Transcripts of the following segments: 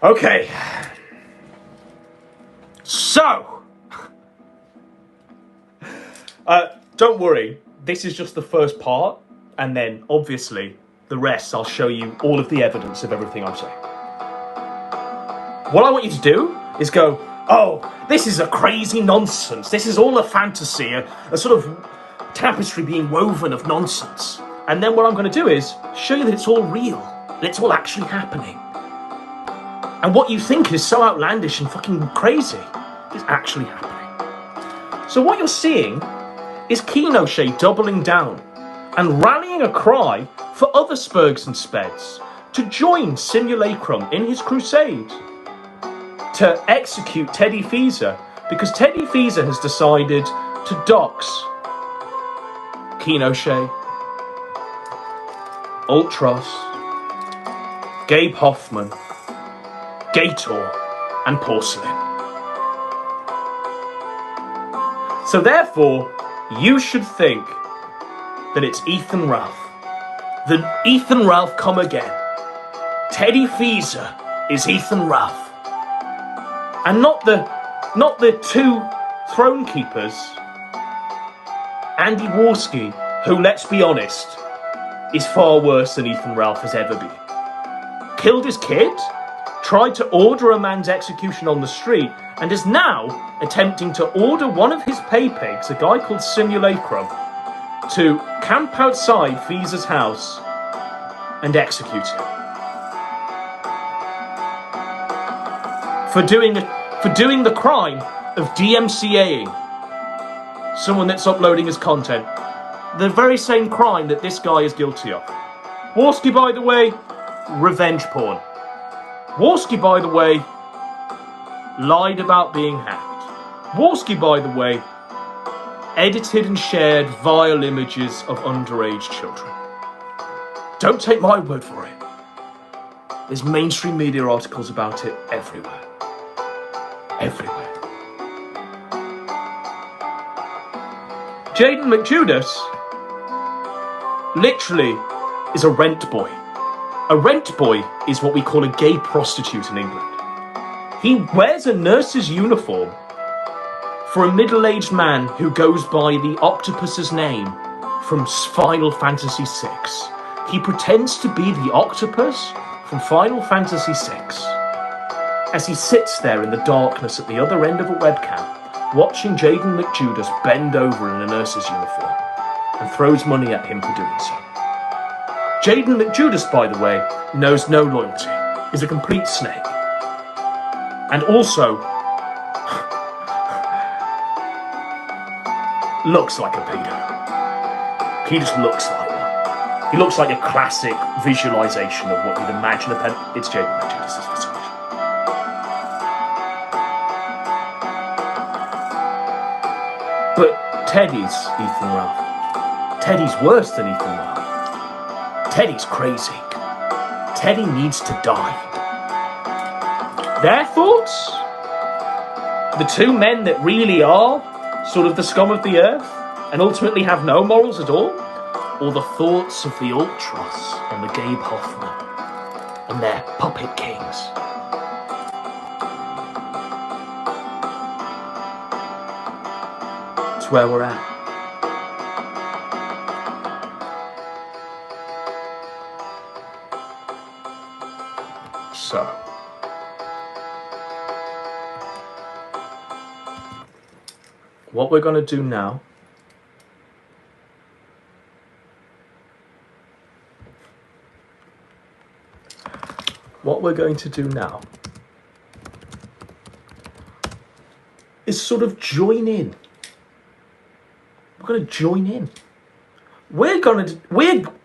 Okay. So, don't worry. This is just the first part, and then obviously the rest. I'll show you all of the evidence of everything I'm saying. What I want you to do is go, oh, this is a crazy nonsense. This is all a fantasy, a sort of tapestry being woven of nonsense. And then what I'm going to do is show you that it's all real, that it's all actually happening. And what you think is so outlandish and fucking crazy is actually happening. So what you're seeing is Kino doubling down and rallying a cry for other Spurgs and Speds to join Simulacrum in his crusade to execute Teddy Feaser, because Teddy Feaser has decided to dox Kino, Ultros, Gabe Hoffman, Gator, and Porcelain. So therefore, you should think that it's Ethan Ralph. The Ethan Ralph come again. Teddy Feaser is Ethan Ralph. And not the two throne keepers, Andy Warski, who, let's be honest, is far worse than Ethan Ralph has ever been. Killed his kid, tried to order a man's execution on the street, and is now attempting to order one of his paypigs, a guy called Simulacrum, to camp outside Feaser's house and execute him. For doing the crime of DMCAing someone that's uploading his content. The very same crime that this guy is guilty of. Warski, by the way, revenge porn. Warski, by the way, lied about being hacked. Warski, by the way, edited and shared vile images of underage children. Don't take my word for it. There's mainstream media articles about it everywhere. Everywhere. Jayden McJudas literally is a rent boy. A rent boy is what we call a gay prostitute in England. He wears a nurse's uniform for a middle-aged man who goes by the octopus's name from Final Fantasy VI. He pretends to be the octopus from Final Fantasy VI as he sits there in the darkness at the other end of a webcam, watching Jayden McJudas bend over in a nurse's uniform and throws money at him for doing so. Jayden McJudas, by the way, knows no loyalty, is a complete snake. And also looks like a pedo. He just looks like one. He looks like a classic visualization of what you'd imagine a pen. It's Jayden McJudas' visage. But Teddy's Ethan Ralph. Teddy's worse than Ethan Ralph. Teddy's crazy. Teddy needs to die. Their thoughts? The two men that really are sort of the scum of the earth and ultimately have no morals at all? Or the thoughts of the Ultros and the Gabe Hoffman and their puppet kings? It's where we're at. So, what we're going to do now is sort of join in. We're going to join in.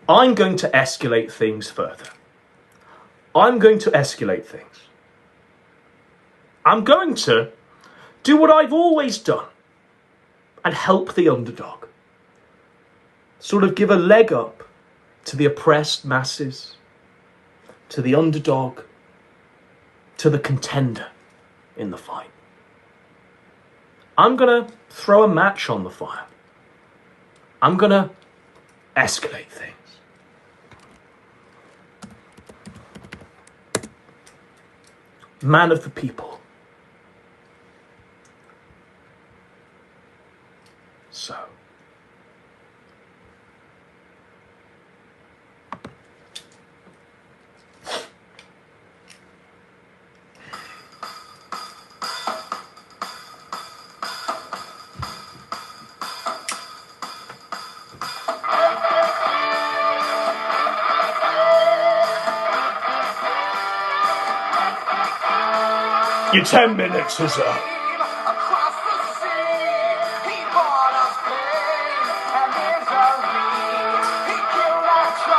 I'm going to escalate things further. I'm going to escalate things. I'm going to do what I've always done and help the underdog. Sort of give a leg up to the oppressed masses, to the underdog, to the contender in the fight. I'm going to throw a match on the fire. I'm going to escalate things. man of the people. So, your 10 minutes is up.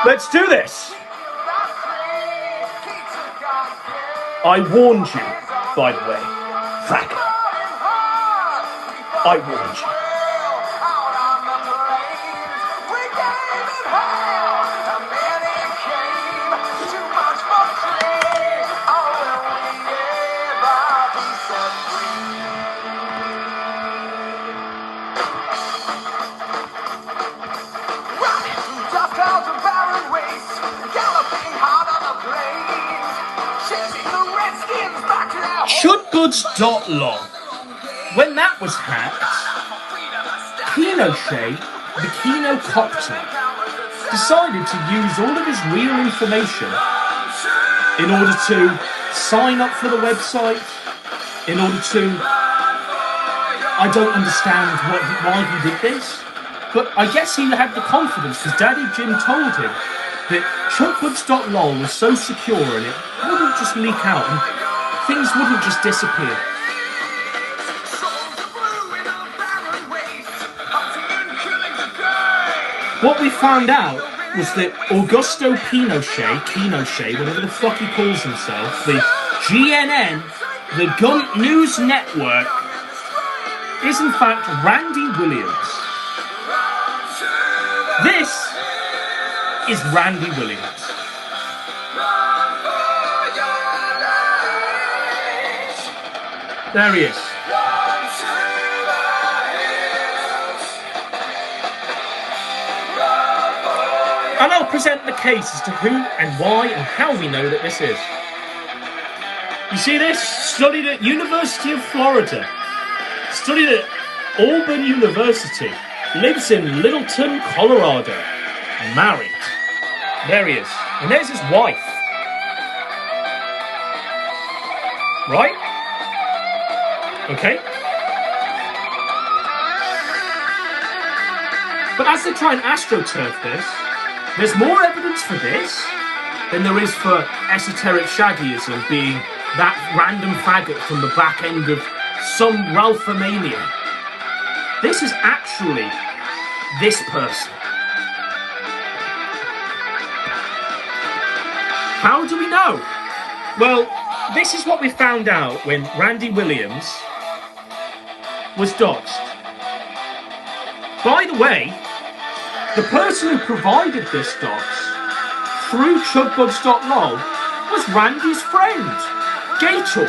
Let's do this. I warned you, by the way, faggot. I warned you. Shudbuds.lol. When that was hacked, Kino, the Kino copter, decided to use all of his real information in order to sign up for the website, in order to... I don't understand why he did this, but I guess he had the confidence because Daddy Jim told him that Shudbuds.lol was so secure and it wouldn't just leak out and things wouldn't just disappear. What we found out was that Augusto Pinochet, whatever the fuck he calls himself, the GNN, the Gun News Network, is in fact Randy Williams. This is Randy Williams. There he is. And I'll present the case as to who and why and how we know that this is. You see this? Studied at University of Florida. Studied at Auburn University. Lives in Littleton, Colorado. Married. There he is. And there's his wife. Right? Okay? But as they try and astroturf this, there's more evidence for this than there is for esoteric shaggyism being that random faggot from the back end of some Ralphomania. This is actually this person. How do we know? Well, this is what we found out when Randy Williams was doxxed. By the way, the person who provided this dox through Shudbuds.lol was Randy's friend, Gator,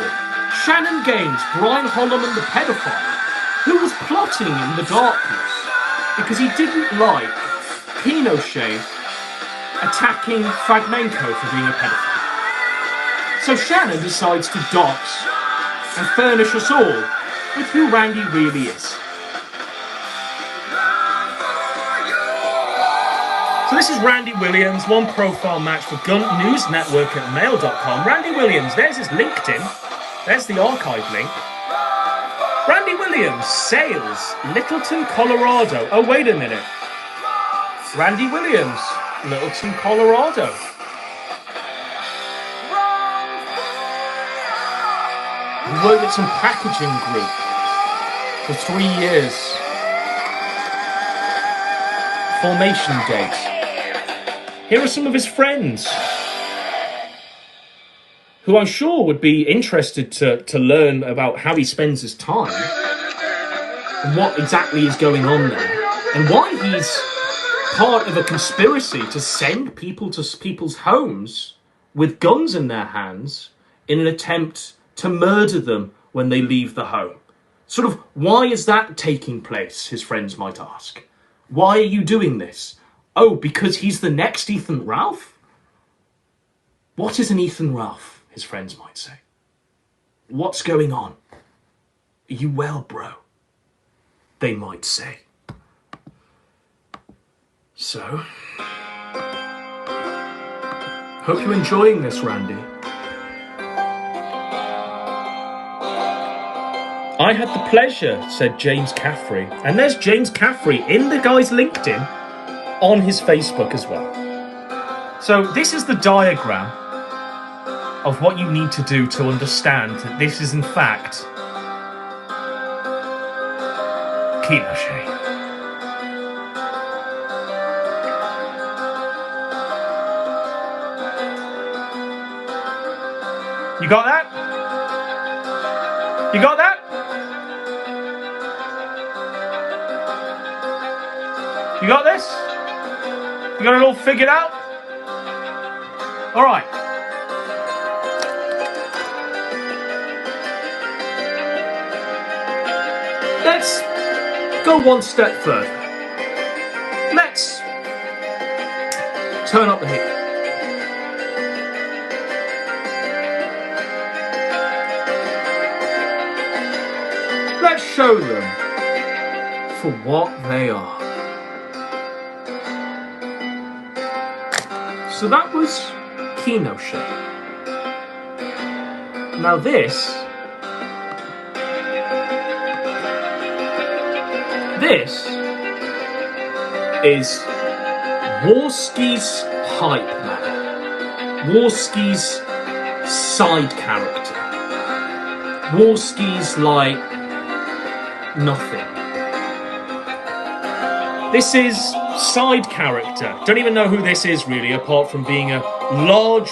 Shannon Gaines, Brian Holloman the pedophile, who was plotting in the darkness because he didn't like Pinochet attacking Fragmenko for being a pedophile. So Shannon decides to dox and furnish us all with who Randy really is. So this is Randy Williams, one profile match for Gun News Network at mail.com. Randy Williams, there's his LinkedIn. There's the archive link. Randy Williams, sales, Littleton, Colorado. Oh, wait a minute. Randy Williams, Littleton, Colorado. He worked at some packaging group for 3 years. Formation date. Here are some of his friends, who I'm sure would be interested to learn about how he spends his time, and what exactly is going on there, and why he's part of a conspiracy to send people to people's homes with guns in their hands in an attempt to murder them when they leave the home. Sort of, why is that taking place, his friends might ask. Why are you doing this? Oh, because he's the next Ethan Ralph? What is an Ethan Ralph, his friends might say. What's going on? Are you well, bro? They might say. So, hope you're enjoying this, Randy. I had the pleasure, said James Caffrey. And there's James Caffrey in the guy's LinkedIn on his Facebook as well. So this is the diagram of what you need to do to understand that this is in fact Kino. You got that? You got that? You got this? You got it all figured out? All right. Let's go one step further. Let's turn up the heat. Let's show them for what they are. So that was Kino shape. Now this is Warski's hype man. Warski's side character. Warski's like nothing. This is side character. Don't even know who this is really, apart from being a large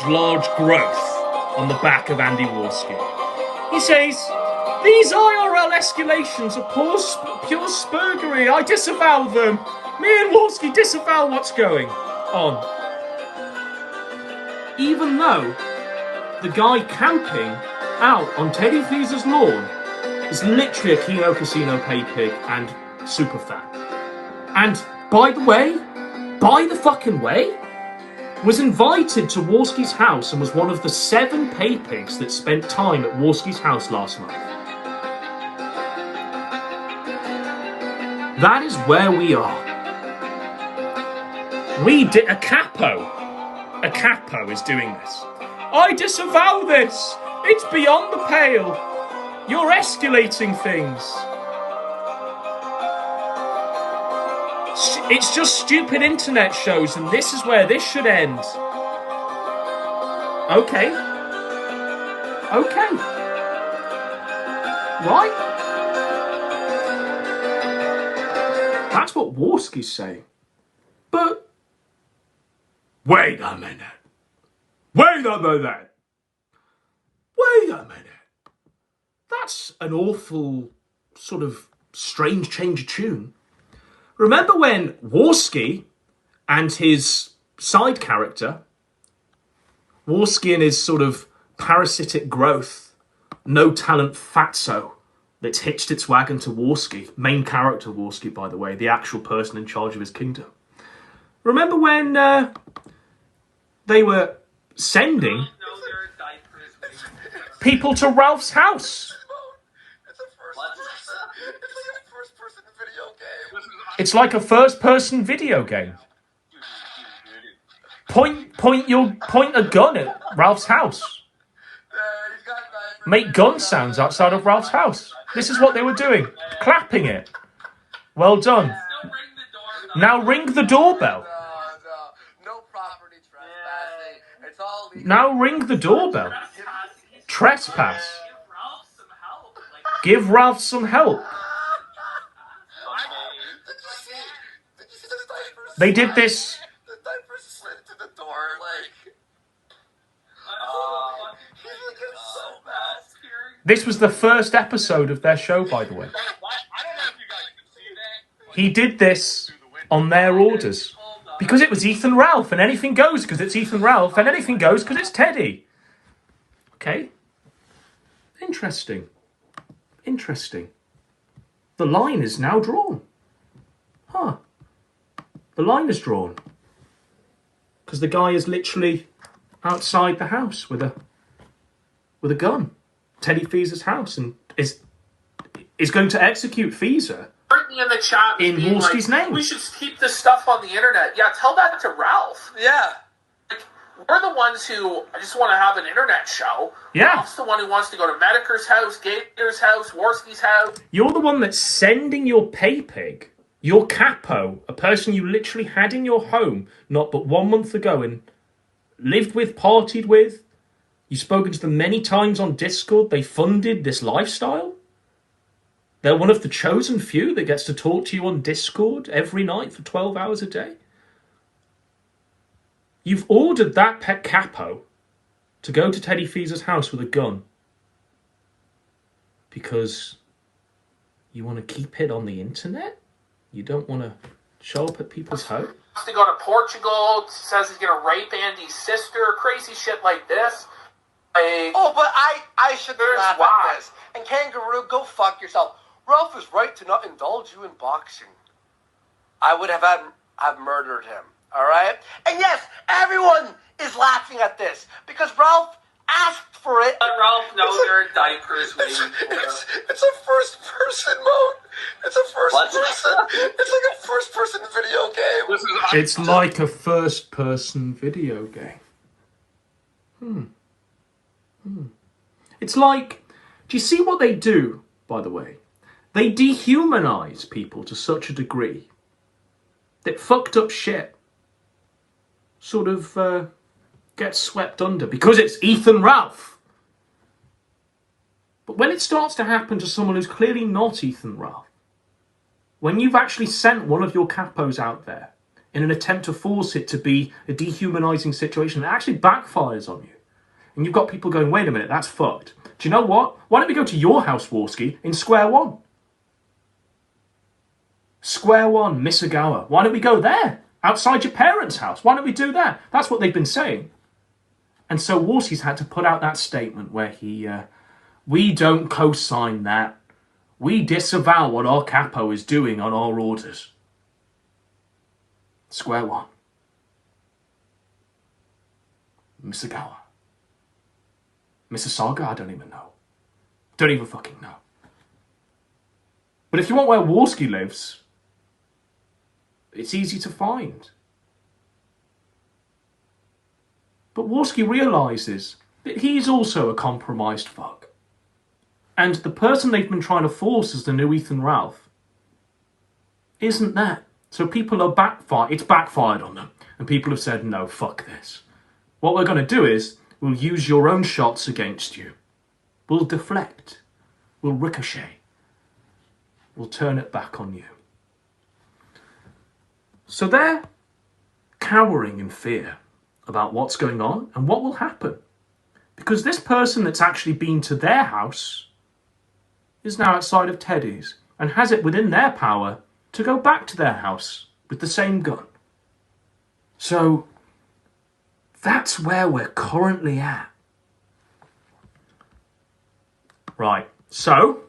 growth on the back of Andy Warski. He says, "These IRL escalations are pure spurgery. I disavow them. Me and Warski disavow what's going on." Even though the guy camping out on Teddy Feaser's lawn is literally a Kino Casino paypig and super fan. And by the fucking way, was invited to Warski's house and was one of the 7 paypigs that spent time at Warski's house last month. That is where we are. We did a capo is doing this. I disavow this. It's beyond the pale. You're escalating things. It's just stupid internet shows, and this is where this should end. Okay. Right? That's what Warski's saying. But wait a minute. That's an awful sort of strange change of tune. Remember when Warski and his side character, Warski and his sort of parasitic growth, no talent fatso that's hitched its wagon to Warski, main character Warski, by the way, the actual person in charge of his kingdom. Remember when they were sending people to Ralph's house? It's like a first-person video game. Point a gun at Ralph's house. Make gun sounds outside of Ralph's house. This is what they were doing. Clapping it. Well done. Now ring the doorbell. No property trespassing. It's all legal. Now ring the doorbell. Trespass. Give Ralph some help. They did this. The diapers slid to the door, like. He's looking so bad. This was the first episode of their show, by the way. I don't know if you guys can see that. He did this on their orders. Because it was Ethan Ralph, and anything goes because it's Ethan Ralph, and anything goes because it's Teddy. Okay? Interesting. The line is now drawn. Huh. The line is drawn. Because the guy is literally outside the house with a gun. Teddy Feaser's house and is going to execute Feaser Me in the chat in Wolski's name. We should keep this stuff on the internet. Yeah, tell that to Ralph. Yeah. Like, we're the ones who just want to have an internet show. Yeah. Ralph's the one who wants to go to Mediker's house, Gator's house, Worski's house. You're the one that's sending your paypig, your capo, a person you literally had in your home not but 1 month ago and lived with, partied with. You've spoken to them many times on Discord. They funded this lifestyle. They're one of the chosen few that gets to talk to you on Discord every night for 12 hours a day. You've ordered that pet capo to go to Teddy Feaser's house with a gun because you want to keep it on the internet? You don't want to show up at people's home? To go to Portugal, says he's going to rape Andy's sister, crazy shit like this. Oh, but I should laugh at this. And Kangaroo, go fuck yourself. Ralph is right to not indulge you in boxing. I would have murdered him. All right? And yes, everyone is laughing at this because Ralph asked for it. Let Ralph know there are diapers waiting for him. It's a first-person mode. It's a first-person. It's like a first-person video game. It's like a first-person video game. It's like, do you see what they do, by the way? They dehumanize people to such a degree that fucked up shit sort of gets swept under because it's Ethan Ralph. But when it starts to happen to someone who's clearly not Ethan Ralph, when you've actually sent one of your capos out there in an attempt to force it to be a dehumanizing situation, it actually backfires on you. And you've got people going, wait a minute, that's fucked. Do you know what? Why don't we go to your house, Worski, in Square One? Square One, Misagawa. Why don't we go there? Outside your parents' house. Why don't we do that? That's what they've been saying. And so Worski's had to put out that statement where we don't co-sign that. We disavow what our capo is doing on our orders. Square One. Misagawa. Mississauga? I don't even know. Don't even fucking know. But if you want where Worski lives, it's easy to find. But Worski realises that he's also a compromised fuck. And the person they've been trying to force as the new Ethan Ralph isn't that. So people are it's backfired on them. And people have said, no, fuck this. What we're going to do is, we'll use your own shots against you. We'll deflect. We'll ricochet. We'll turn it back on you. So they're cowering in fear about what's going on and what will happen. Because this person that's actually been to their house is now outside of Teddy's and has it within their power to go back to their house with the same gun. So that's where we're currently at. Right, so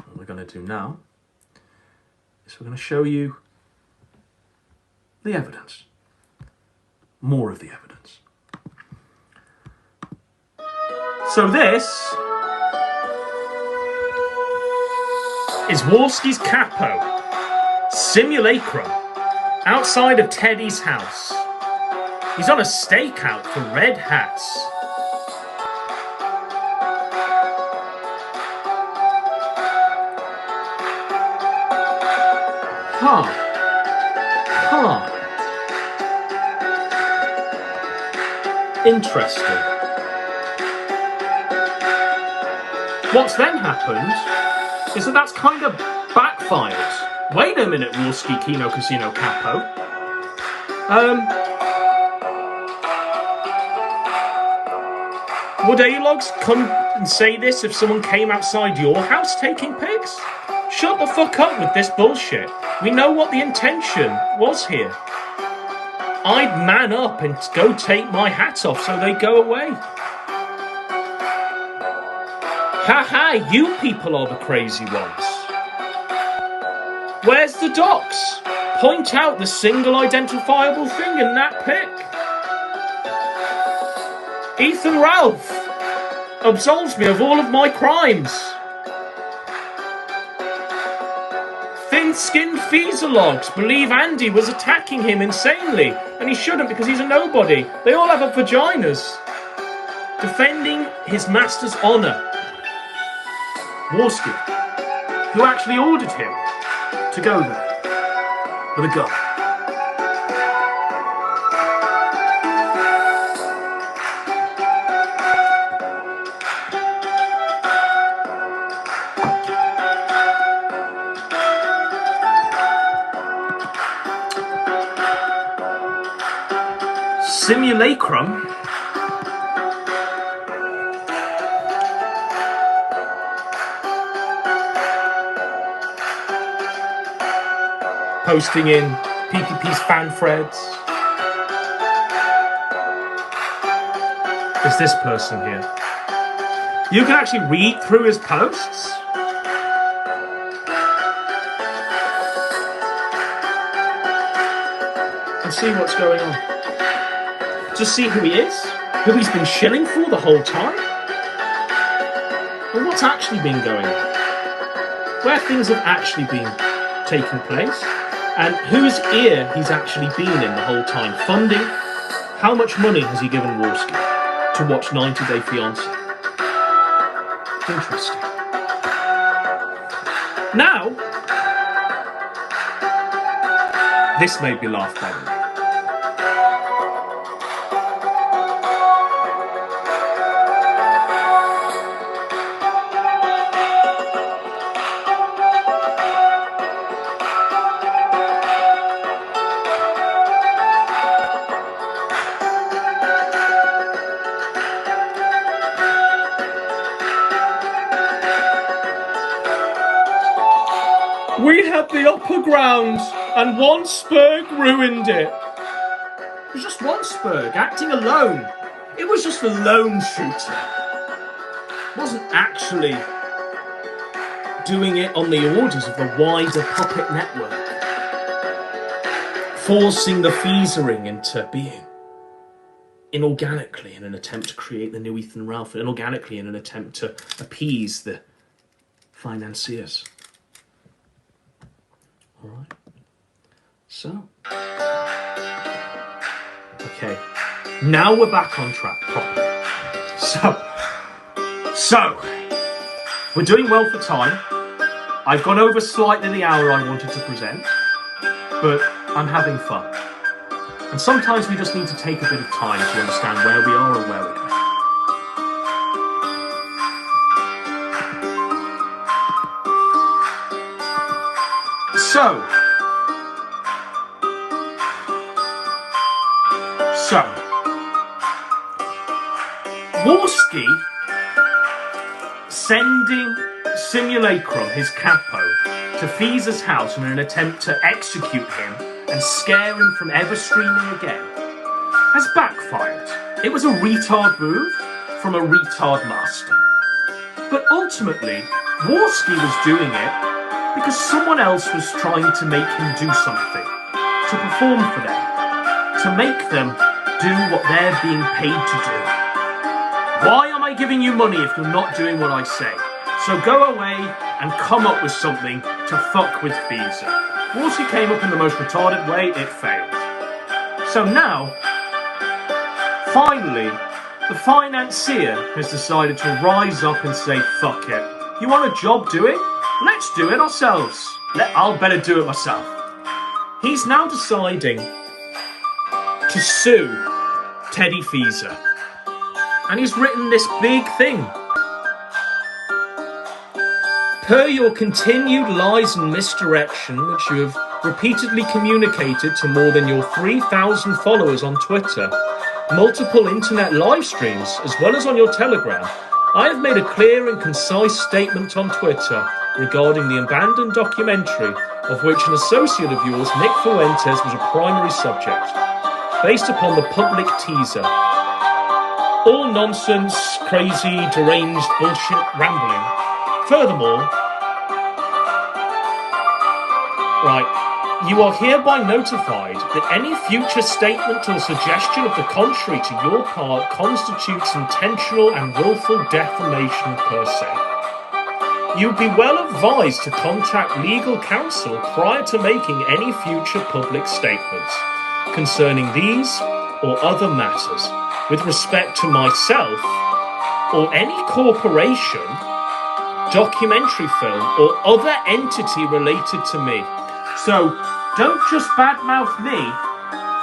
what we're going to do now is we're going to show you the evidence. More of the evidence. So this is Worski's capo, simulacrum, outside of Teddy's house. He's on a stakeout for red hats. Huh. Interesting. What's then happened is that's kind of backfired. Wait a minute, Worski Kino Casino Capo. Would A-Logs come and say this if someone came outside your house taking pics? Shut the fuck up with this bullshit. We know what the intention was here. I'd man up and go take my hat off so they go away. Ha, you people are the crazy ones. Where's the docs? Point out the single identifiable thing in that pic. Ethan Ralph. absolves me of all of my crimes. Thin-skinned Feaserlogs believe Andy was attacking him insanely, and he shouldn't because he's a nobody. They all have vaginas. Defending his master's honour. Warski, who actually ordered him to go there with a gun. Simulacrum posting in PPP's fan threads is this person here. You can actually read through his posts. And see what's going on. Just see who he is, who he's been shilling for the whole time, and what's actually been going on, where things have actually been taking place, and whose ear he's actually been in the whole time, funding. How much money has he given Warski to watch 90 Day Fiancé? Interesting. Now, this made me laugh, by the way. We had the upper ground, and one Spurg ruined it. It was just one Spurg, acting alone. It was just a lone shooter. It wasn't actually doing it on the orders of the wider puppet network. Forcing the Feasering into being. Inorganically in an attempt to create the new Ethan Ralph. Inorganically in an attempt to appease the financiers. Alright, so, okay, now we're back on track properly. So, we're doing well for time. I've gone over slightly the hour I wanted to present, but I'm having fun. And sometimes we just need to take a bit of time to understand where we are and where we're going. So, Warski sending Simulacrum, his capo, to Feaser's house in an attempt to execute him and scare him from ever streaming again has backfired. It was a retard move from a retard master. But ultimately, Warski was doing it because someone else was trying to make him do something, to perform for them, to make them do what they're being paid to do. Why am I giving you money if you're not doing what I say? So go away and come up with something to fuck with Feaser. Warski came up in the most retarded way, it failed. So now, finally, the financier has decided to rise up and say, fuck it. You want a job doing? Let's do it ourselves. I'll better do it myself. He's now deciding to sue Teddy Feaser. And he's written this big thing. Per your continued lies and misdirection, which you have repeatedly communicated to more than your 3,000 followers on Twitter, multiple internet live streams, as well as on your Telegram, I have made a clear and concise statement on Twitter regarding the abandoned documentary of which an associate of yours, Nick Fuentes, was a primary subject, based upon the public teaser. All nonsense, crazy, deranged, bullshit, rambling. Furthermore, right, You are hereby notified that any future statement or suggestion of the contrary to your part constitutes intentional and willful defamation per se. You'd be well advised to contact legal counsel prior to making any future public statements concerning these or other matters with respect to myself or any corporation, documentary film, or other entity related to me. So, don't just badmouth me,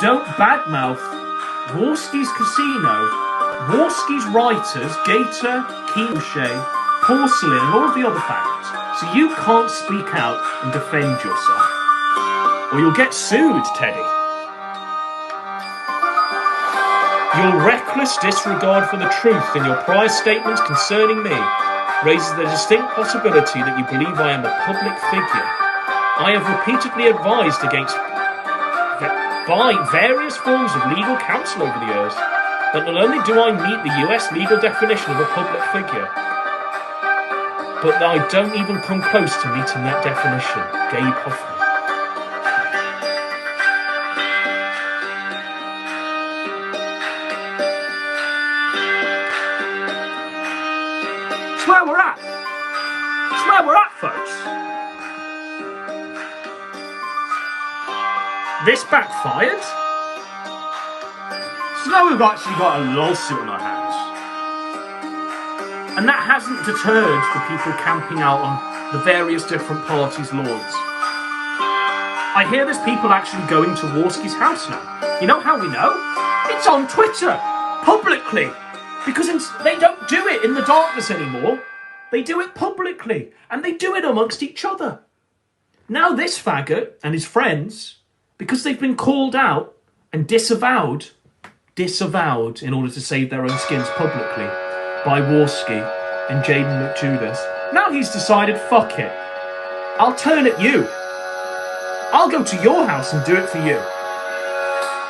don't badmouth Warski's Casino, Warski's Writers, Gator, Kino, Porcelain, and all of the other fans. So you can't speak out and defend yourself. Or you'll get sued, Teddy. Your reckless disregard for the truth in your prior statements concerning me raises the distinct possibility that you believe I am a public figure. I have repeatedly advised against by various forms of legal counsel over the years that not only do I meet the US legal definition of a public figure, but that I don't even come close to meeting that definition. Gabe Hoffman. It's where we're at. It's where we're at, folks. This backfired. So now we've actually got a lawsuit on our hands. And that hasn't deterred the people camping out on the various different parties' lawns. I hear there's people actually going to Warski's house now. You know how we know? It's on Twitter, publicly. Because they don't do it in the darkness anymore. They do it publicly. And they do it amongst each other. Now this faggot and his friends, because they've been called out and disavowed in order to save their own skins publicly by Warski and Jayden McJudas. Now he's decided, fuck it. I'll turn at you. I'll go to your house and do it for you.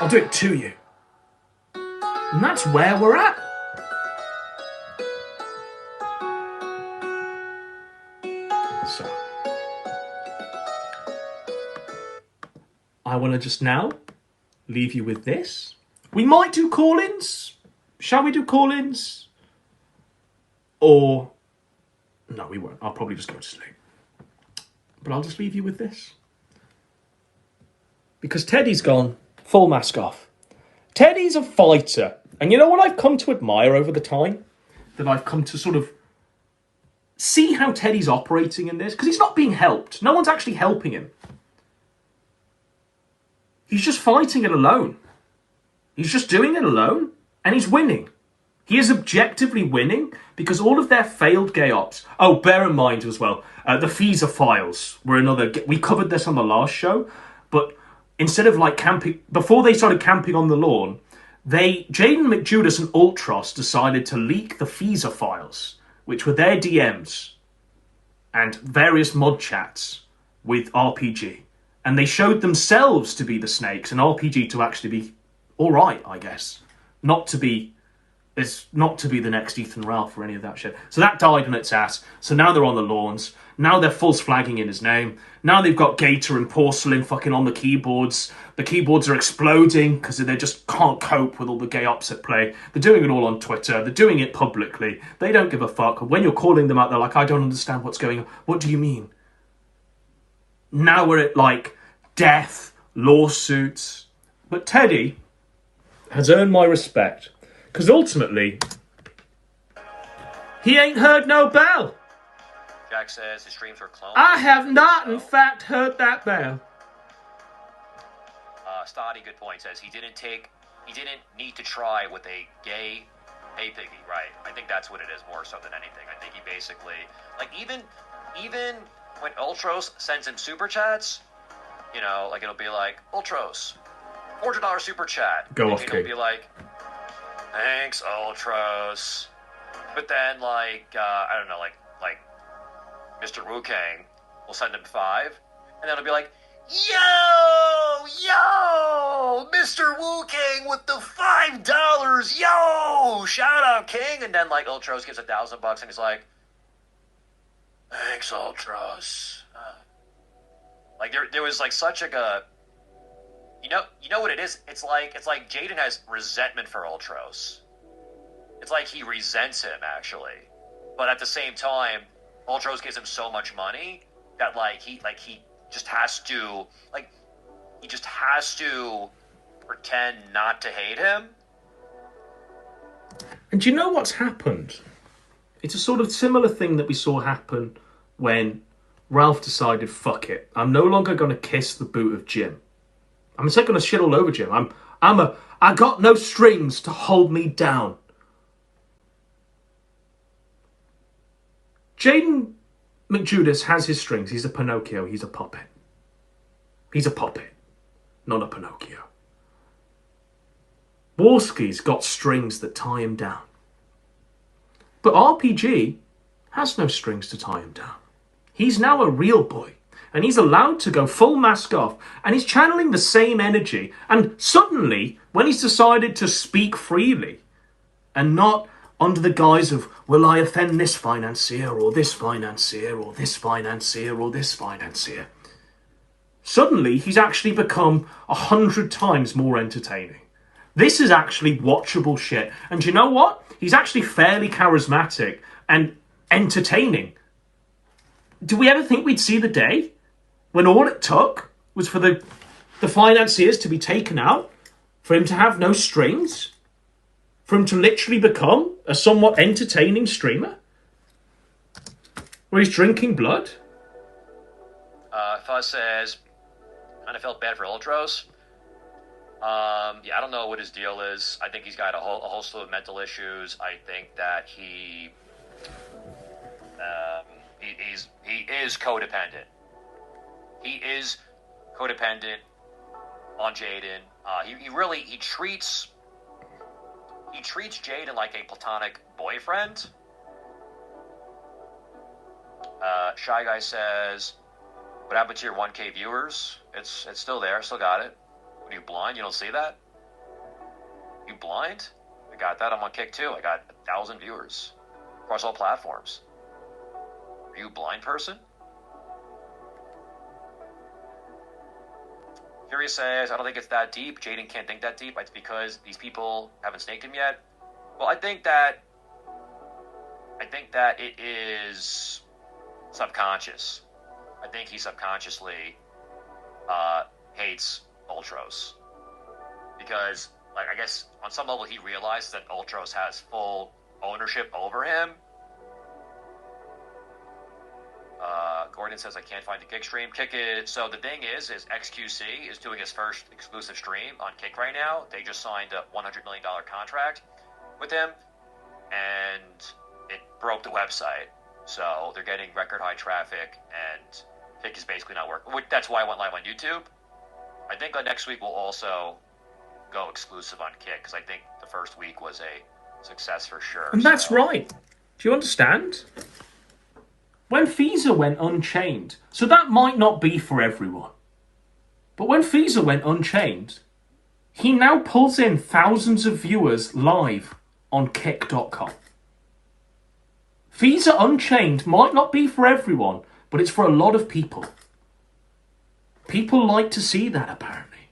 I'll do it to you. And that's where we're at. So, I want to just now leave you with this. We might do call-ins. Shall we do call-ins? Or, no, we won't. I'll probably just go to sleep. But I'll just leave you with this. Because Teddy's gone full mask off. Teddy's a fighter. And you know what I've come to admire over the time? That I've come to sort of see how Teddy's operating in this. Because he's not being helped. No one's actually helping him. He's just fighting it alone. He's just doing it alone. And he's winning. He is objectively winning because all of their failed gay ops. Oh, bear in mind as well, the Feaser files were another. We covered this on the last show, but instead of like camping, before they started camping on the lawn, Jayden McJudas and Ultros decided to leak the Feaser files, which were their DMs and various mod chats with RPG. And they showed themselves to be the snakes and RPG to actually be all right, I guess. Not to be the next Ethan Ralph or any of that shit. So that died on its ass. So now they're on the lawns. Now they're false flagging in his name. Now they've got Gator and Porcelain fucking on the keyboards. The keyboards are exploding because they just can't cope with all the gay ops at play. They're doing it all on Twitter. They're doing it publicly. They don't give a fuck. When you're calling them out, they're like, I don't understand what's going on. What do you mean? Now we're at like death, lawsuits. But Teddy has earned my respect. Because ultimately, he ain't heard no bell. Jack says his streams were cloned. I have not, in fact, heard that bell. Stoddy, good point, says he didn't need to try with a gay paypiggy, right? I think that's what it is more so than anything. I think he basically, like, even when Ultros sends him super chats, you know, like it'll be like, Ultros, $400 super chat. Go off, It'll be like, thanks, Ultros. But then, like, I don't know, like Mr. Wu Kang will send him 5, and then it'll be like, yo, Mr. Wu Kang with the $5, yo, shout out King. And then, like, Ultros gives $1,000 and he's like, thanks, Ultros. Like there was like such like a, you know what it is? It's like Jayden has resentment for Ultros. It's like he resents him actually, but at the same time, Ultros gives him so much money that he just has to pretend not to hate him. And do you know what's happened? It's a sort of similar thing that we saw happen when Ralph decided, fuck it, I'm no longer going to kiss the boot of Jim. I'm just going to shit all over Jim. I got no strings to hold me down. Jayden McJudas has his strings. He's a Pinocchio. He's a puppet. He's a puppet, not a Pinocchio. Warski's got strings that tie him down. But RPG has no strings to tie him down. He's now a real boy. And he's allowed to go full mask off. And he's channeling the same energy. And suddenly, when he's decided to speak freely, and not under the guise of, will I offend this financier, or this financier, or this financier, or this financier, suddenly he's actually become 100 times more entertaining. This is actually watchable shit. And you know what? He's actually fairly charismatic and entertaining. Do we ever think we'd see the day when all it took was for the financiers to be taken out, for him to have no strings, for him to literally become a somewhat entertaining streamer? Where he's drinking blood? Fuzz says, kind of felt bad for Ultros. Yeah, I don't know what his deal is. I think he's got a whole slew of mental issues. I think that he is codependent. He is codependent on Jayden. He treats Jayden like a platonic boyfriend. Shy Guy says, what happened to your 1K viewers? It's still there. Still got it. What, are you blind? You don't see that? You blind? I got that. I'm on Kick too. I got 1,000 viewers across all platforms. Are you a blind person? Furious says, I don't think it's that deep. Jayden can't think that deep. It's because these people haven't snaked him yet. Well, I think that it is subconscious. I think he subconsciously hates Ultros. Because, I guess on some level he realizes that Ultros has full ownership over him. Gordon says, I can't find the Kick stream. Kick is, so the thing is XQC is doing his first exclusive stream on Kick right now. They just signed a $100 million contract with him, and it broke the website. So they're getting record high traffic, and Kick is basically not working. That's why I went live on YouTube. I think next week we'll also go exclusive on Kick, because I think the first week was a success for sure. And that's right. Do you understand? When Feaser went unchained, so that might not be for everyone, but when Feaser went unchained, he now pulls in thousands of viewers live on Kick.com. Feaser Unchained might not be for everyone, but it's for a lot of people. People like to see that, apparently.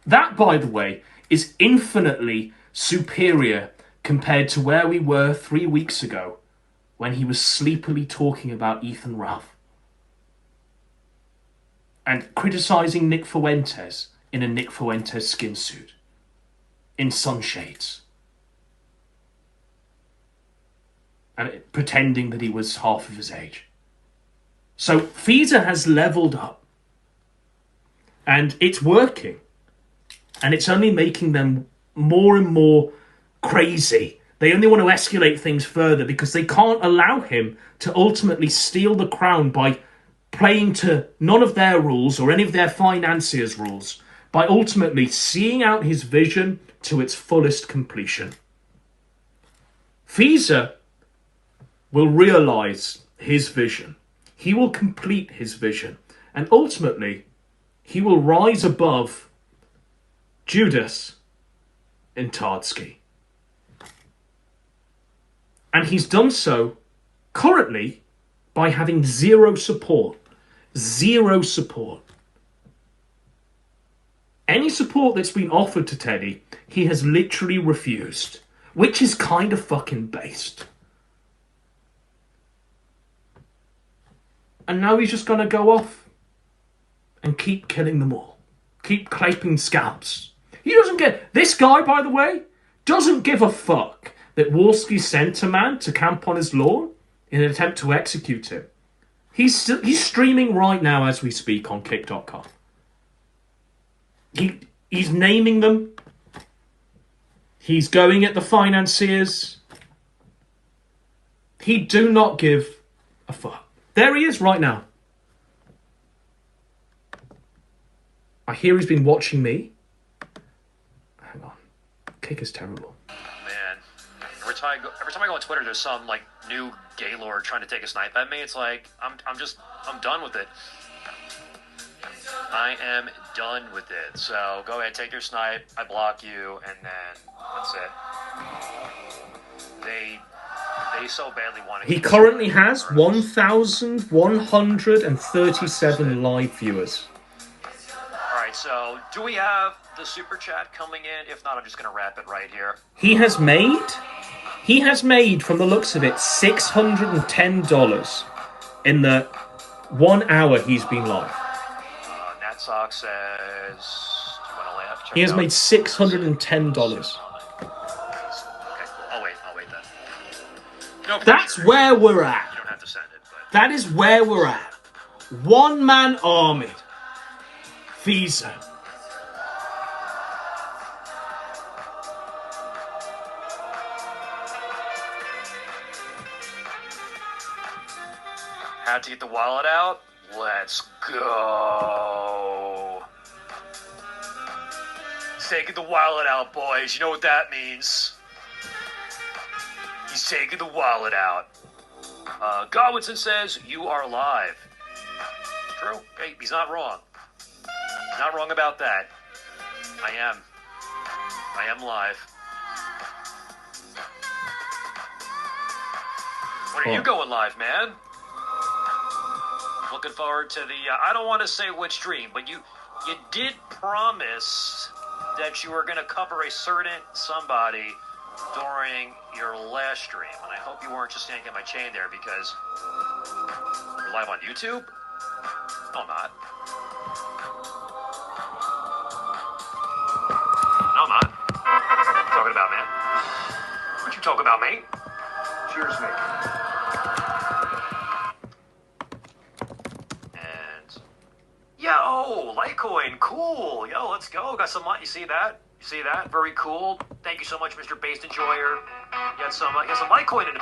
That, by the way, is infinitely superior compared to where we were 3 weeks ago, when he was sleepily talking about Ethan Ralph and criticising Nick Fuentes in a Nick Fuentes skin suit, in sunshades, and pretending that he was half of his age. So Feaser has levelled up, and it's working, and it's only making them more and more crazy. They only want to escalate things further because they can't allow him to ultimately steal the crown by playing to none of their rules or any of their financiers' rules, by ultimately seeing out his vision to its fullest completion. Feaser will realise his vision. He will complete his vision. And ultimately, he will rise above Judas and Tardsky. And he's done so currently by having zero support Zero support. Any support that's been offered to Teddy, he has literally refused, which is kind of fucking based. And now he's just going to go off and keep killing them all. Keep claiming scalps. He doesn't get... This guy, by the way, doesn't give a fuck that Warski sent a man to camp on his lawn in an attempt to execute him. He's streaming right now as we speak on kick.com. He's naming them. He's going at the financiers. He do not give a fuck. There he is right now. I hear he's been watching me. Hang on. Kick is terrible. Man, every time I go on Twitter, there's some like new gaylord trying to take a snipe at me. It's like I'm done with it. I am done with it. So go ahead, take your snipe. I block you, and then that's it. They so badly want to. He currently has 1,137 live viewers. All right, so do we have the super chat coming in? If not, I'm just going to wrap it right here. He has made, from the looks of it, $610 in the 1 hour he's been live. Natsock says, do you want to laugh? He has made $610. Okay, I'll wait then. No, That's where we're at. You don't have to send it, but... That is where we're at. One-man army. Feaser. Had to get the wallet out. Let's go. He's taking the wallet out, boys. You know what that means. He's taking the wallet out. Godwinson says, you are live. True. Hey, he's not wrong. He's not wrong about that. I am live. When are you going live, man? Looking forward to the... I don't want to say which stream, but you did promise that you were going to cover a certain somebody during your last stream. And I hope you weren't just standing at my chain there because you're live on YouTube? No, I'm not. No, I'm not. What you talking about, man? What you talking about, mate? Cheers, mate. Yo, Litecoin, cool. Yo, let's go. Got some, you see that? You see that? Very cool. Thank you so much, Mr. Based Enjoyer. You got some Litecoin in it.